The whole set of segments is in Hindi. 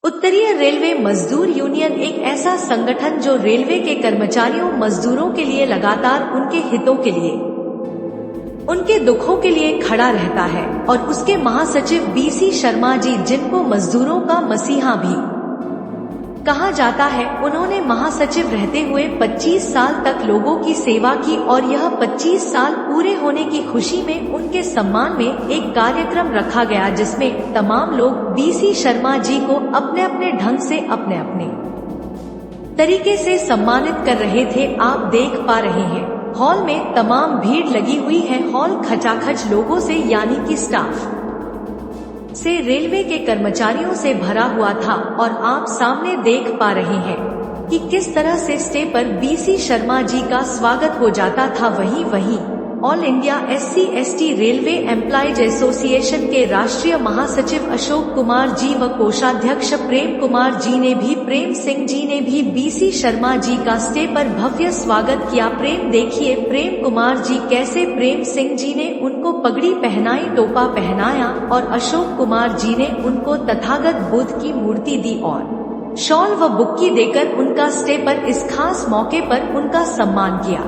उत्तरीय रेलवे मजदूर यूनियन एक ऐसा संगठन जो रेलवे के कर्मचारियों मजदूरों के लिए लगातार उनके हितों के लिए, उनके दुखों के लिए खड़ा रहता है, और उसके महासचिव बीसी शर्मा जी, जिनको मजदूरों का मसीहा भी कहा जाता है, उन्होंने महासचिव रहते हुए 25 साल तक लोगों की सेवा की और यह 25 साल पूरे होने की खुशी में उनके सम्मान में एक कार्यक्रम रखा गया जिसमें तमाम लोग बीसी शर्मा जी को अपने अपने ढंग से अपने अपने तरीके से सम्मानित कर रहे थे। आप देख पा रहे हैं हॉल में तमाम भीड़ लगी हुई है। हॉल खचाखच लोगों से यानी कि स्टाफ से, रेलवे के कर्मचारियों से भरा हुआ था और आप सामने देख पा रहे हैं कि किस तरह से स्टेज पर बीसी शर्मा जी का स्वागत हो जाता था। वहीं all India SC/ST railway employees association के राष्ट्रीय महासचिव अशोक कुमार जी व कोषाध्यक्ष प्रेम सिंह जी ने भी बीसी शर्मा जी का स्टेज पर भव्य स्वागत किया। देखिए प्रेम कुमार जी कैसे, प्रेम सिंह जी ने उनको पगड़ी पहनाई, टोपा पहनाया और अशोक कुमार जी ने उनको तथागत बुद्ध की मूर्ति दी और शॉल व बुक्की देकर उनका स्टेज पर इस खास मौके पर उनका सम्मान किया,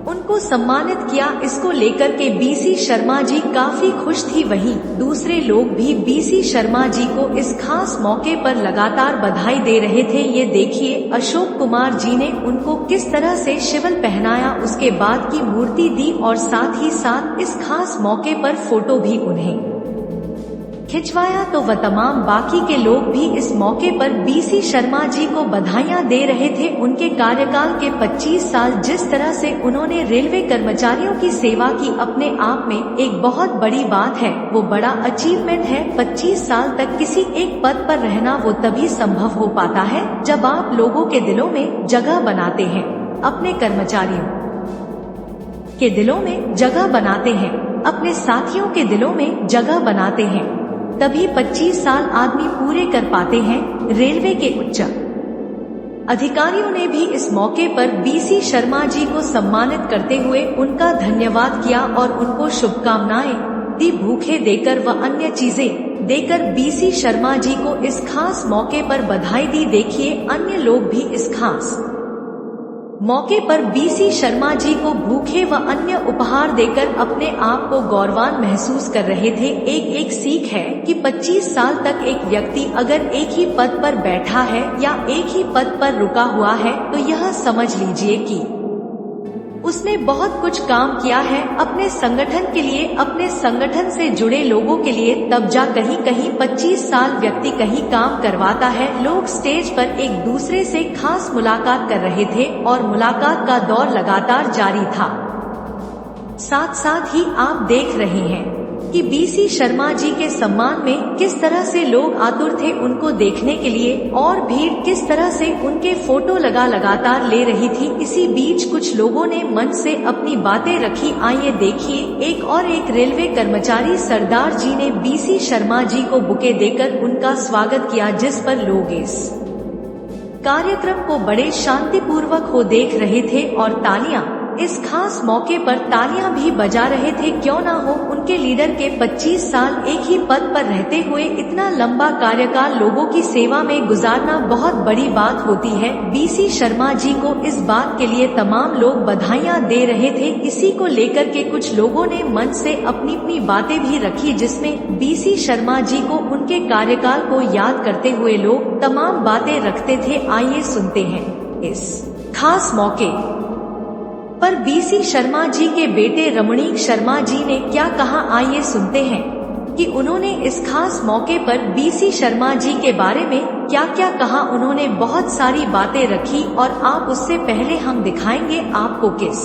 उनको सम्मानित किया। इसको लेकर के बीसी शर्मा जी काफी खुश थी। वहीं दूसरे लोग भी बीसी शर्मा जी को इस खास मौके पर लगातार बधाई दे रहे थे। ये देखिए अशोक कुमार जी ने उनको किस तरह से शिवल पहनाया, उसके बाद की मूर्ति दी और साथ ही साथ इस खास मौके पर फोटो भी उन्हें खिंचवाया। तो वह तमाम बाकी के लोग भी इस मौके पर बीसी शर्मा जी को बधाइयां दे रहे थे। उनके कार्यकाल के 25 साल जिस तरह से उन्होंने रेलवे कर्मचारियों की सेवा की, अपने आप में एक बहुत बड़ी बात है, वो बड़ा अचीवमेंट है। 25 साल तक किसी एक पद पर रहना वो तभी संभव हो पाता है जब आप लोगों के दिलों में जगह बनाते हैं, अपने कर्मचारियों के दिलों में जगह बनाते हैं, अपने साथियों के दिलों में जगह बनाते हैं, तभी 25 साल आदमी पूरे कर पाते हैं। रेलवे के उच्च अधिकारियों ने भी इस मौके पर बीसी शर्मा जी को सम्मानित करते हुए उनका धन्यवाद किया और उनको शुभकामनाएं दी, भूखे देकर व अन्य चीजें देकर बीसी शर्मा जी को इस खास मौके पर बधाई दी। देखिए अन्य लोग भी इस खास मौके पर बीसी शर्मा जी को भूखे व अन्य उपहार देकर अपने आप को गौरवान महसूस कर रहे थे। एक सीख है कि 25 साल तक एक व्यक्ति अगर एक ही पद पर बैठा है या एक ही पद पर रुका हुआ है तो यह समझ लीजिए कि उसने बहुत कुछ काम किया है अपने संगठन के लिए, अपने संगठन से जुड़े लोगों के लिए। तब जा कहीं 25 साल व्यक्ति कहीं काम करवाता है। लोग स्टेज पर एक दूसरे से खास मुलाकात कर रहे थे और मुलाकात का दौर लगातार जारी था। साथ ही आप देख रहे हैं कि बीसी शर्मा जी के सम्मान में किस तरह से लोग आतुर थे उनको देखने के लिए, और भीड़ किस तरह से उनके फोटो लगातार ले रही थी। इसी बीच कुछ लोगों ने मन से अपनी बातें रखी। आइए देखिए एक रेलवे कर्मचारी सरदार जी ने बीसी शर्मा जी को बुके देकर उनका स्वागत किया, जिस पर लोग इस कार्यक्रम को बड़े शांतिपूर्वक हो देख रहे थे और तालियां, इस खास मौके पर तालियां भी बजा रहे थे। क्यों ना हो, उनके लीडर के 25 साल एक ही पद पर रहते हुए इतना लंबा कार्यकाल लोगों की सेवा में गुजारना बहुत बड़ी बात होती है। बीसी शर्मा जी को इस बात के लिए तमाम लोग बधाइयां दे रहे थे। इसी को लेकर के कुछ लोगों ने मन से अपनी बातें भी रखी, जिसमें बीसी शर्मा जी को उनके कार्यकाल को याद करते हुए लोग तमाम बातें रखते थे। आइए सुनते हैं इस खास मौके पर बीसी शर्मा जी के बेटे रमणीक शर्मा जी ने क्या कहा। आइए सुनते हैं कि उन्होंने इस खास मौके पर बीसी शर्मा जी के बारे में क्या कहा। उन्होंने बहुत सारी बातें रखी और आप उससे पहले हम दिखाएंगे आपको किस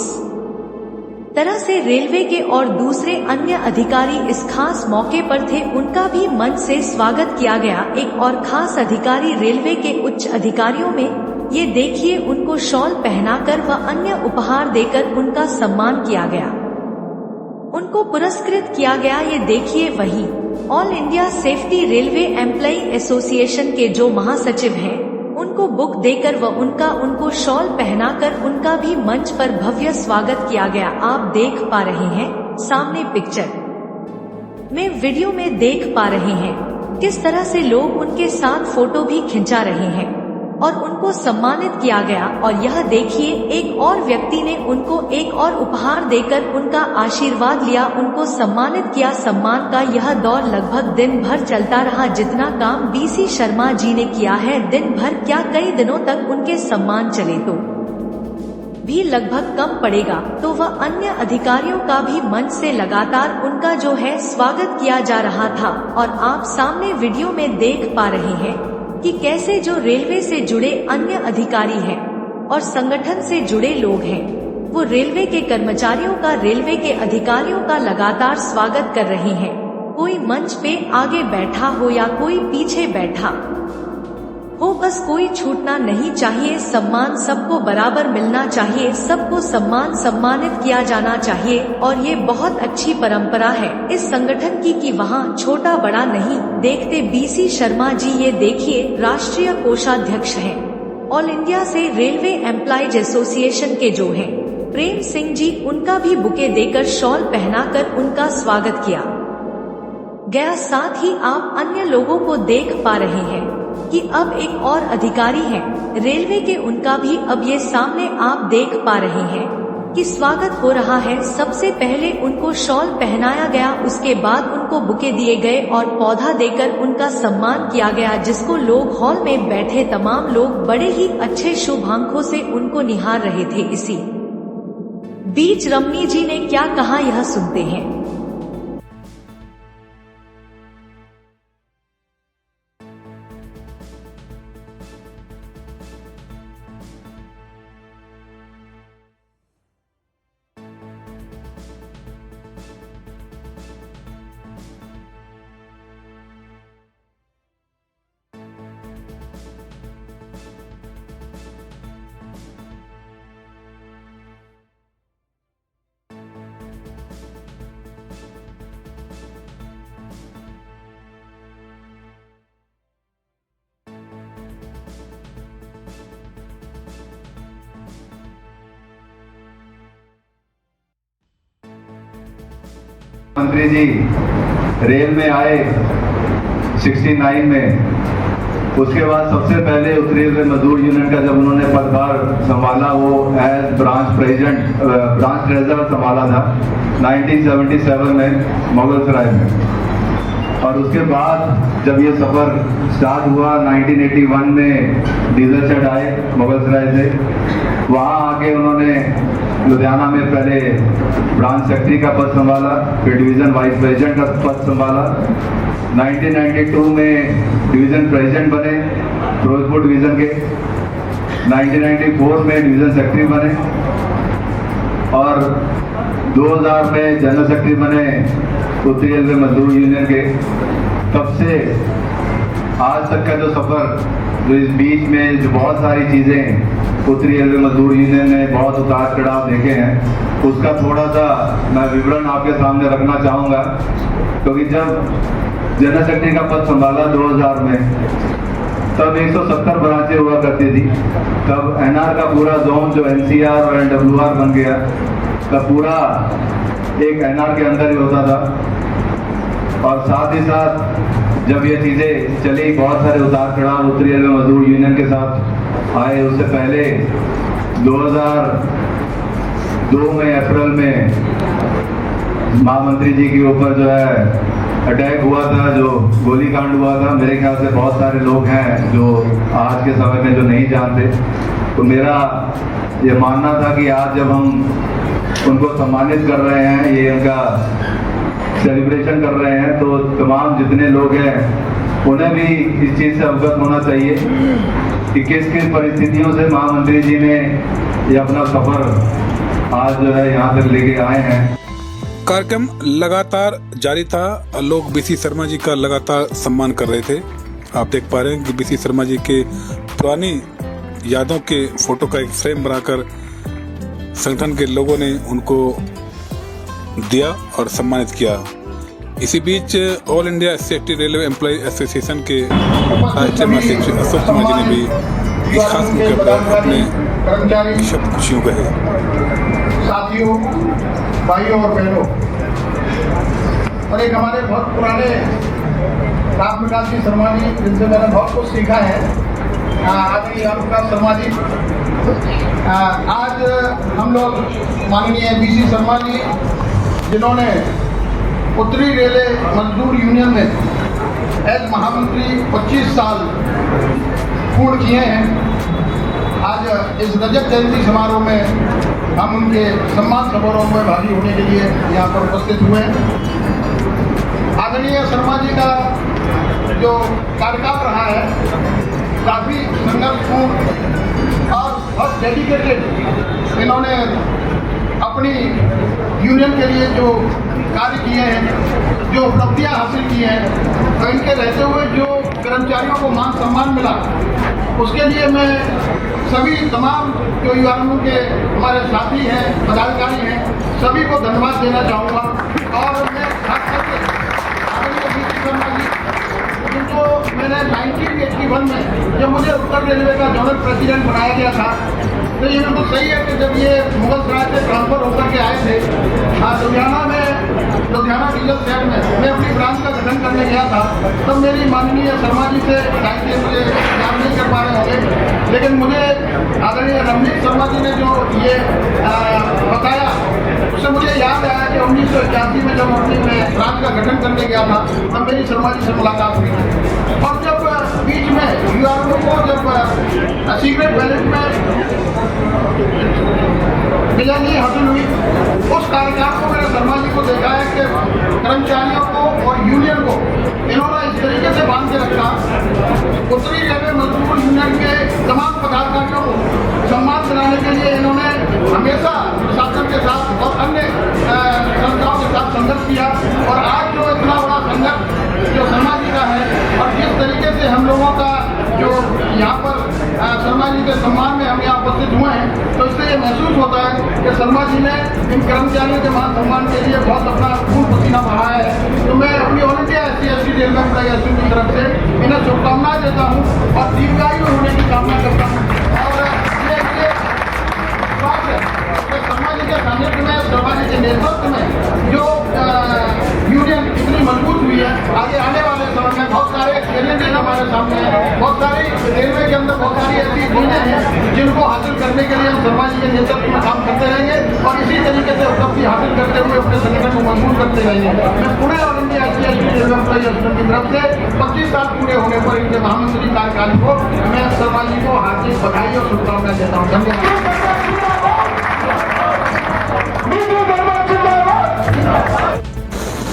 तरह से रेलवे के और दूसरे अन्य अधिकारी इस खास मौके पर थे, उनका भी मन से स्वागत किया गया। एक और खास अधिकारी रेलवे के उच्च अधिकारियों में, ये देखिए उनको शॉल पहनाकर व अन्य उपहार देकर उनका सम्मान किया गया, उनको पुरस्कृत किया गया। ये देखिए वही all India safety railway employee association के जो महासचिव हैं, उनको बुक देकर व उनको शॉल पहनाकर उनका भी मंच पर भव्य स्वागत किया गया। आप देख पा रहे हैं सामने पिक्चर में, वीडियो में देख पा रहे हैं किस तरह से लोग उनके साथ फोटो भी खिंचा रहे हैं और उनको सम्मानित किया गया। और यह देखिए, एक और व्यक्ति ने उनको एक और उपहार देकर उनका आशीर्वाद लिया, उनको सम्मानित किया। सम्मान का यह दौर लगभग दिन भर चलता रहा। जितना काम बीसी शर्मा जी ने किया है दिन भर, क्या कई दिनों तक उनके सम्मान चले तो भी लगभग कम पड़ेगा। तो वह अन्य अधिकारियों का भी मंच से लगातार उनका जो है स्वागत किया जा रहा था। और आप सामने वीडियो में देख पा रहे हैं कि कैसे जो रेलवे से जुड़े अन्य अधिकारी हैं और संगठन से जुड़े लोग हैं, वो रेलवे के कर्मचारियों का, रेलवे के अधिकारियों का लगातार स्वागत कर रहे हैं। कोई मंच पे आगे बैठा हो या कोई पीछे बैठा हो, बस कोई छूटना नहीं चाहिए। सम्मान सबको बराबर मिलना चाहिए, सबको सम्मानित किया जाना चाहिए। और ये बहुत अच्छी परंपरा है इस संगठन की कि वहाँ छोटा बड़ा नहीं देखते। बीसी शर्मा जी ये देखिए राष्ट्रीय कोषाध्यक्ष हैं, ऑल इंडिया से रेलवे एम्प्लॉयज एसोसिएशन के जो हैं प्रेम सिंह जी, उनका भी बुके देकर शॉल पहनाकर उनका स्वागत किया गया। साथ ही आप अन्य लोगों को देख पा रहे हैं कि अब एक और अधिकारी हैं रेलवे के, उनका भी अब ये सामने आप देख पा रहे हैं कि स्वागत हो रहा है। सबसे पहले उनको शॉल पहनाया गया, उसके बाद उनको बुके दिए गए और पौधा देकर उनका सम्मान किया गया, जिसको लोग हॉल में बैठे तमाम लोग बड़े ही अच्छे शुभ आंखों से उनको निहार रहे थे। इसी बीच रमनी जी ने क्या कहा, यह सुनते हैं। मंत्री जी रेल में आए 69 में, उसके बाद सबसे पहले उत्तरी रेलवे मजदूर यूनियन का जब उन्होंने पदभार संभाला, वो as branch president, branch treasurer संभाला था 1977 में मुगलसराय में। और उसके बाद जब ये सफर स्टार्ट हुआ 1981 में डीजल शेड आए मुगलसराय से, वहाँ आके उन्होंने लुधियाना में पहले ब्रांच सेक्रेटरी का पद संभाला, फिर डिवीजन वाइस प्रेसिडेंट का पद संभाला। 1992 में डिवीजन प्रेसिडेंट बने फिरोजपुर डिवीजन के, 1994 में डिवीजन सेक्रेटरी बने और 2000 में जनरल सेक्रेटरी बने उत्तरी रेलवे मजदूर यूनियन के। तब से आज तक का जो सफर, जो इस बीच में जो बहुत सारी चीजें उत्तरी रेलवे मजदूर यूनियन ने बहुत उतार चढ़ाव देखे हैं, उसका थोड़ा सा मैं विवरण आपके सामने रखना चाहूँगा। क्योंकि जब जनरल सेक्रेटरी का पद संभाला 2000 में, तब 170 ब्रांचें हुआ करती थी। तब एनआर का पूरा जोन जो एनसीआर और एनडब्ल्यूआर बन गया, तब पूरा एक एनआर के अंदर ही होता था। और साथ ही साथ जब ये चीज़ें चली, बहुत सारे उतार चढ़ाव उत्तरी रेलवे मजदूर यूनियन के साथ आए। उससे पहले 2002 में अप्रैल में महामंत्री जी के ऊपर जो है अटैक हुआ था, जो गोलीकांड हुआ था। मेरे ख्याल से बहुत सारे लोग हैं जो आज के समय में जो नहीं जानते। तो मेरा ये मानना था कि आज जब हम उनको सम्मानित कर रहे हैं, ये उनका सेलिब्रेशन कर रहे हैं, तो तमाम जितने लोग हैं उन्हें भी इस चीज़ से अवगत होना चाहिए कि किस किस परिस्थितियों से महामंत्री जी ने ये अपना सफर आज जो है यहाँ तक लेके आए हैं। कार्यक्रम लगातार जारी था। लोग बीसी शर्मा जी का लगातार सम्मान कर रहे थे। आप देख पा रहे हैं कि बीसी शर्मा जी के पुरानी यादों के फोटो का एक फ्रेम बनाकर संगठन के लोगों ने उनको दिया और सम्मानित किया। इसी बीच all India state railway employ association के चेयरमैन अशोक कुमार जी ने भी इस खास मौके पर अपने शब्द खुशियों कहे। साथियों, भाइयों और बहनों, और एक हमारे बहुत पुराने राम प्रकाश जी शर्मा जी, जिनसे मैंने बहुत कुछ सीखा है। आदरणीय राम प्रकाश शर्मा जी, आज हम लोग माननीय बीसी शर्मा जी, जिन्होंने उत्तरी रेलवे मजदूर यूनियन में एज महामंत्री 25 साल पूर्ण किए हैं, आज इस रजत जयंती समारोह में हम उनके सम्मान समारोह में भागी होने के लिए यहाँ पर उपस्थित हुए हैं। आदरणीय शर्मा जी का जो कार्यकाल रहा है काफ़ी संघर्षपूर्ण और बहुत डेडिकेटेड, इन्होंने अपनी यूनियन के लिए जो कार्य किए हैं, जो उपलब्धियां हासिल की हैं, तो इनके रहते हुए जो कर्मचारियों को मान सम्मान मिला, उसके लिए मैं सभी तमाम जो युवाओं के हमारे साथी हैं, पदाधिकारी हैं, सभी को धन्यवाद देना चाहूँगा। और मैं खास करके आदरणीय बीसी शर्मा जी, जिनको मैंने 1981 में जब मुझे उत्तर रेलवे का जोनल प्रेसिडेंट बनाया गया था, तो ये बिल्कुल सही है कि जब ये मुगल सराय से ट्रांसफर होकर के आए थे, लुधियाना डीजल शहर में मैं अपनी ब्रांच का गठन करने गया था, तब मेरी माननीय शर्मा जी से शायद मुझे याद नहीं कर पा रहे होंगे, लेकिन मुझे आदरणीय रमनीत शर्मा जी ने जो ये बताया, उससे मुझे याद आया कि 1981 में जब अपनी मैं ब्रांच का गठन करने गया था, तब मेरी शर्मा जी से मुलाकात हुई थी। और जब बीच में युवाओं को जब सीक्रेट बैलेट में निगरानी हासिल हुई, उस कार्यकाल को मैंने शर्मा जी को देखा है कि कर्मचारियों को और यूनियन को इन्होंने इस तरीके से बांध के रखा। उत्तरी रेलवे मजदूर यूनियन के तमाम पदाधिकारियों को सम्मान दिलाने के लिए इन्होंने हमेशा शासन के साथ और अन्य संस्थाओं के साथ संघर्ष किया। और आज जो इतना बड़ा संघर्ष जो शर्मा जी का है, और जिस तरीके से हम लोगों का जो यहाँ पर शर्मा जी के सम्मान में हम यहाँ उपस्थित हुए हैं, तो इससे ये महसूस होता है कि शर्मा जी ने इन कर्मचारियों के मान सम्मान के लिए बहुत अपना खून पसीना बहाया है। तो मैं अपनी all India SC/ST railway employ association की तरफ से इन्हें शुभकामनाएं देता हूँ और दीर्घायु होने की कामना करता हूँ। और ये बात है कि शर्मा जी के सानिध्य में, शर्मा जी के नेतृत्व में जो यूनियन इतनी मजबूत हुई है, आगे आने वाले समय में बहुत सारे चैलेंज हमारे सामने हैं, बहुत सारी रेलवे के अंदर बहुत सारी ऐसी चीजें हैं जिनको हासिल करने के लिए हम शर्मा जी के नेतृत्व में काम करते रहेंगे और इसी तरीके से उपलब्धि हासिल करते हुए अपने संगठन को मजबूत करते रहेंगे। मैं पूरे all India SC/ST railway employ association की तरफ से 25 साल पूरे होने पर इनके महामंत्री कार्यकाल को मैं शर्मा जी को हार्दिक बधाई और शुभकामनाएं देता हूँ। धन्यवाद।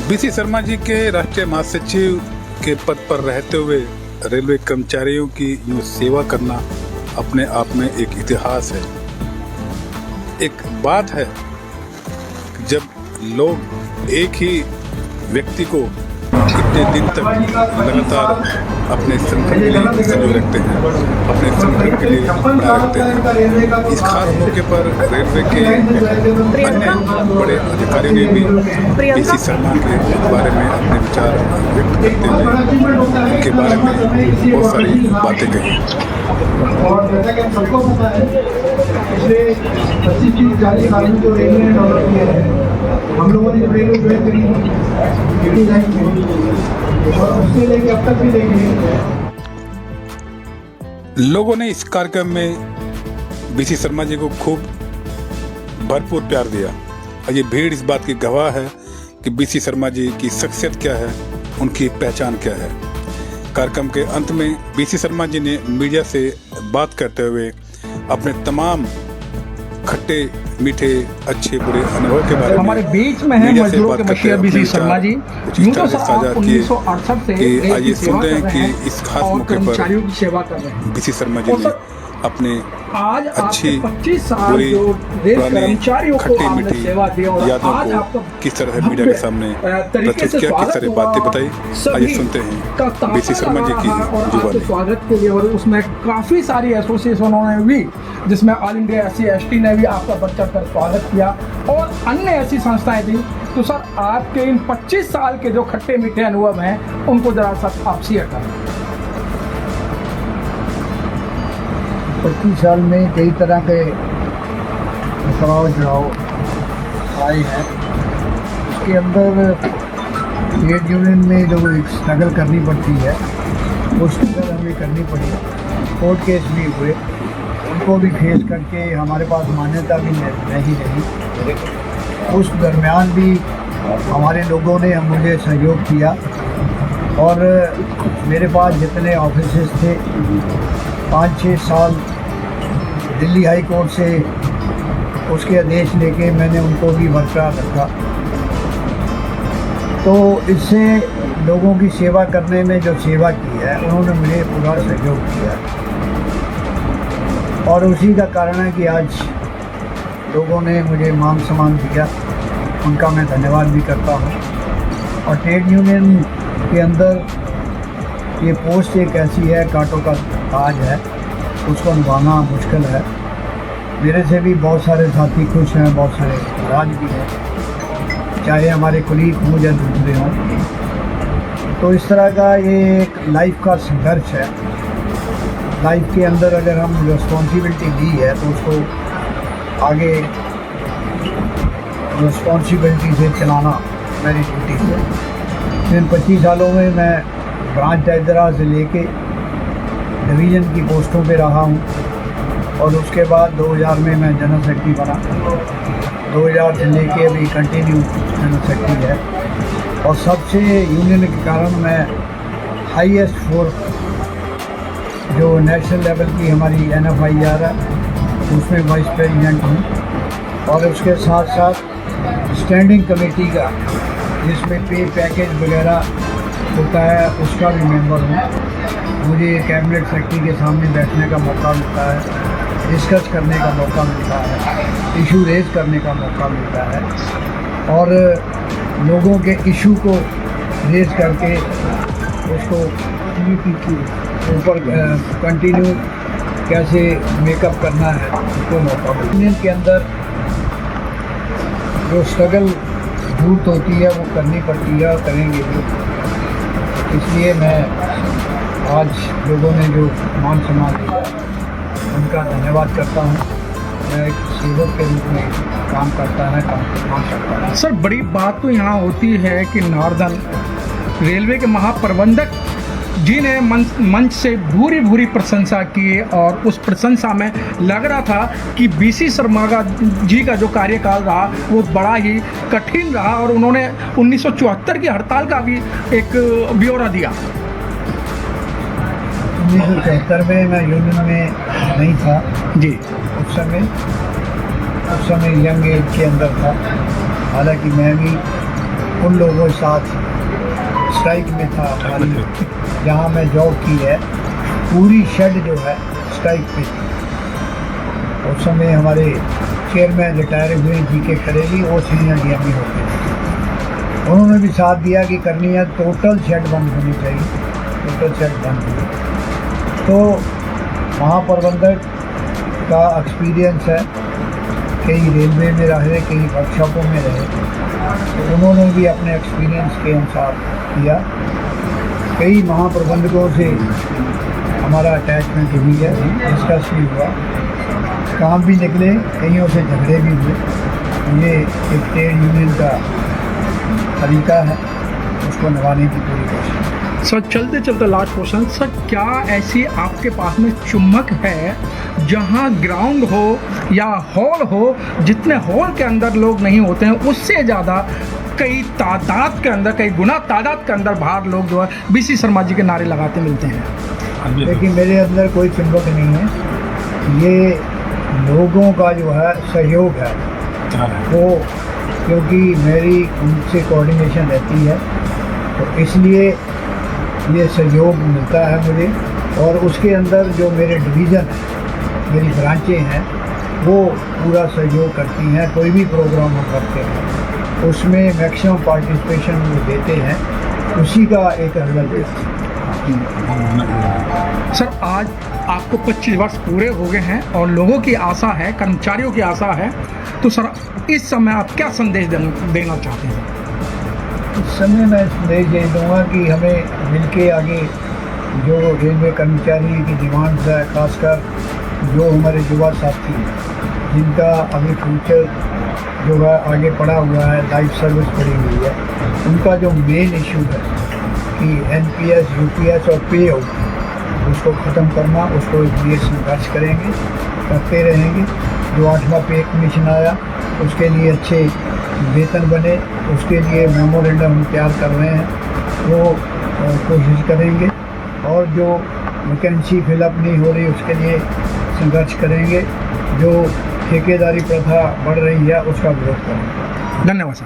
बीसी शर्मा जी के राष्ट्रीय महासचिव के पद पर रहते हुए रेलवे कर्मचारियों की यूं सेवा करना अपने आप में एक इतिहास है। एक बात है जब लोग एक ही व्यक्ति को इतने दिन तक लगातार अपने संगठन के लिए संजोए रखते हैं, अपने संगठन के लिए बनाए रखते हैं। इस खास मौके पर रेलवे के अन्य बड़े अधिकारियों ने भी बीसी शर्मा के बारे में अपने विचार व्यक्त करते हुए उनके बारे में बहुत सारी बातें कही। और जैसा कि हम सबको पता है, पिछले 25-40 साल में जो रेलवे ने डेवलप किया है, हम लोगों ने रेलवे ज्वाइन करी 89 में, और उससे लेके अब तक भी देखेंगे। लोगों ने इस कार्यक्रम में बीसी शर्मा जी को खूब भरपूर प्यार दिया और ये भीड़ इस बात की गवाह है कि बीसी शर्मा जी की शख्सियत क्या है, उनकी पहचान क्या है। कार्यक्रम के अंत में बीसी शर्मा जी ने मीडिया से बात करते हुए अपने तमाम खट्टे मीठे अच्छे बुरे अनुभव के बारे में हमारे बीच में है मजदूरों के मशीर बीसी शर्मा जी, जिनको साझा 1968 से आइए सुनते हैं कि इस खास मौके पर कर्मचारियों की सेवा कर रहे हैं। बीसी शर्मा जी ने अपने आज अच्छी 25 साल बुरी जो रेल पुरानी कर्मचारियों को खट्टी आपने मीठी सेवा दी और यादों आज को आपका किस तरह मीडिया के सामने प्रस्तुत किया, किस तरह बातें बताई, आइए सुनते हैं बीसी शर्मा जी की और आपके जुबानी। स्वागत के लिए। और उसमें काफी सारी एसोसिएशनों ने भी, जिसमें ऑल इंडिया SC/ST ने भी आपका बढ़ चढ़ कर स्वागत किया और अन्य ऐसी संस्थाएं थी। तो सर, आपके इन 25 साल के जो खट्टे मीठे अनुभव हैं, उनको जरा सर आप शेयर करें। 25 साल में कई तरह के उतार चढ़ाव आए हैं। उसके अंदर ट्रेड यूनियन में जो एक स्ट्रगल करनी पड़ती है वो स्ट्रगल हमें करनी पड़ी। कोर्ट केस भी हुए, उनको भी फेस करके हमारे पास मान्यता भी नहीं रही। उस दरमियान भी हमारे लोगों ने मुझे सहयोग किया और मेरे पास जितने ऑफिसेस थे 5-6 साल दिल्ली हाई कोर्ट से उसके आदेश लेके मैंने उनको भी बरकरार रखा। तो इससे लोगों की सेवा करने में जो सेवा की है उन्होंने मुझे पूरा सहयोग किया और उसी का कारण है कि आज लोगों ने मुझे मान सम्मान दिया, उनका मैं धन्यवाद भी करता हूँ। और ट्रेड यूनियन के अंदर ये पोस्ट एक ऐसी है, कांटों का ताज है, उसको निभाना मुश्किल है। मेरे से भी बहुत सारे साथी खुश हैं, बहुत सारे नाराज भी हैं, चाहे हमारे कुलीग हों या दूसरे हों। तो इस तरह का ये एक लाइफ का संघर्ष है। लाइफ के अंदर अगर हम रिस्पॉन्सिबिलिटी ली है तो उसको आगे रिस्पॉन्सिबिलिटी से चलाना मेरी ड्यूटी है। इन 25 सालों में मैं ब्रांच ट्रेजरर से लेके डिवीज़न की पोस्टों पे रहा हूँ और उसके बाद 2000 में मैं जनरल सेक्रेटरी बना। 2000 से लेके अभी कंटिन्यू जनरल सेक्रेटरी है और सबसे यूनियन के कारण मैं हाईएस्ट फोर्स जो नेशनल लेवल की हमारी NFIR है उसमें वाइस प्रेसिडेंट हूँ और उसके साथ साथ स्टैंडिंग कमेटी का जिसमें पे पैकेज वगैरह होता है उसका भी मेंबर हूँ। मुझे कैबिनेट सेक्रेटरी के सामने बैठने का मौका मिलता है, डिस्कस करने का मौका मिलता है, इशू रेज करने का मौका मिलता है और लोगों के इशू को रेज करके उसको ऊपर कंटिन्यू कैसे मेकअप करना है उसको मौका मिलता है। यूनियन के अंदर जो स्ट्रगल जरूरत होती है वो करनी पड़ती है और करेंगे भी। इसलिए मैं आज लोगों ने जो मान सम्मान दिया उनका धन्यवाद करता हूँ। मैं एक सेवक के रूप में काम करता है। सर, बड़ी बात तो यहाँ होती है कि नॉर्दर्न रेलवे के महाप्रबंधक जी ने मंच से भूरी प्रशंसा की और उस प्रशंसा में लग रहा था कि BC शर्मा जी का जो कार्यकाल रहा वो बड़ा ही कठिन रहा और उन्होंने 1974 की हड़ताल का भी एक ब्यौरा दिया। 1974 में मैं यूनियन में नहीं था जी। उस समय यंग एज के अंदर था। हालांकि मैं भी उन लोगों के साथ स्ट्राइक में था। हमारी जहाँ मैं जॉब की है पूरी शेड जो है स्ट्राइक पे थी। उस समय हमारे चेयरमैन रिटायर हुए GK खरेली और सीनियर DME होते थे। उन्होंने भी साथ दिया कि करनी है, टोटल शेड बंद होनी चाहिए। टोटल शेड बंद हुई तो महाप्रबंधक का एक्सपीरियंस है, कई रेलवे में रहे, कई वर्कशॉपों में रहे, तो उन्होंने भी अपने एक्सपीरियंस के अनुसार किया। कई महाप्रबंधकों से हमारा अटैचमेंट हुई है, डिस्कस भी हुआ, काम भी निकले, कईयों से झगड़े भी हुए। ये एक ट्रेड यूनियन का तरीका है, उसको निभाने की पूरी कोशिश। सर, चलते चलते लास्ट क्वेश्चन सर, क्या ऐसी आपके पास में चुम्बक है जहां ग्राउंड हो या हॉल हो, जितने हॉल के अंदर लोग नहीं होते हैं उससे ज़्यादा कई तादाद के अंदर, कई गुना तादाद के अंदर बाहर लोग जो है BC शर्मा जी के नारे लगाते मिलते हैं? लेकिन मेरे अंदर कोई चुंबक नहीं है, ये लोगों का जो है सहयोग है वो, क्योंकि मेरी उनसे कोऑर्डिनेशन रहती है तो इसलिए ये सहयोग मिलता है मुझे। और उसके अंदर जो मेरे डिवीज़न हैं, मेरी ब्रांचें हैं, वो पूरा सहयोग करती हैं। कोई भी प्रोग्राम हम करते हैं उसमें मैक्सिमम पार्टिसिपेशन वो देते हैं, उसी का एक रिजल्ट है। सर, आज आपको 25 वर्ष पूरे हो गए हैं और लोगों की आशा है, कर्मचारियों की आशा है, तो सर इस समय आप क्या संदेश देना चाहते हैं? इस समय मैं संदेश ये दूँगा कि हमें मिलके आगे जो रेलवे कर्मचारी की डिमांड्स है, खासकर जो हमारे युवा साथी जिनका अभी फ्यूचर जो है आगे पड़ा हुआ है, लाइफ सर्विस पड़ी हुई है, उनका जो मेन इशू है कि NPS, UPS और पे आउट उसको ख़त्म करना, उसको लिए संघर्ष करेंगे, करते रहेंगे। जो 8वां पे कमीशन आया उसके लिए अच्छे वेतन बने, उसके लिए मेमोरेंडम हम तैयार कर रहे हैं, वो कोशिश करेंगे। और जो वैकेंसी फिलअप नहीं हो रही उसके लिए संघर्ष करेंगे। जो ठेकेदारी प्रथा बढ़ रही है उसका विरोध करेंगे। धन्यवाद सर।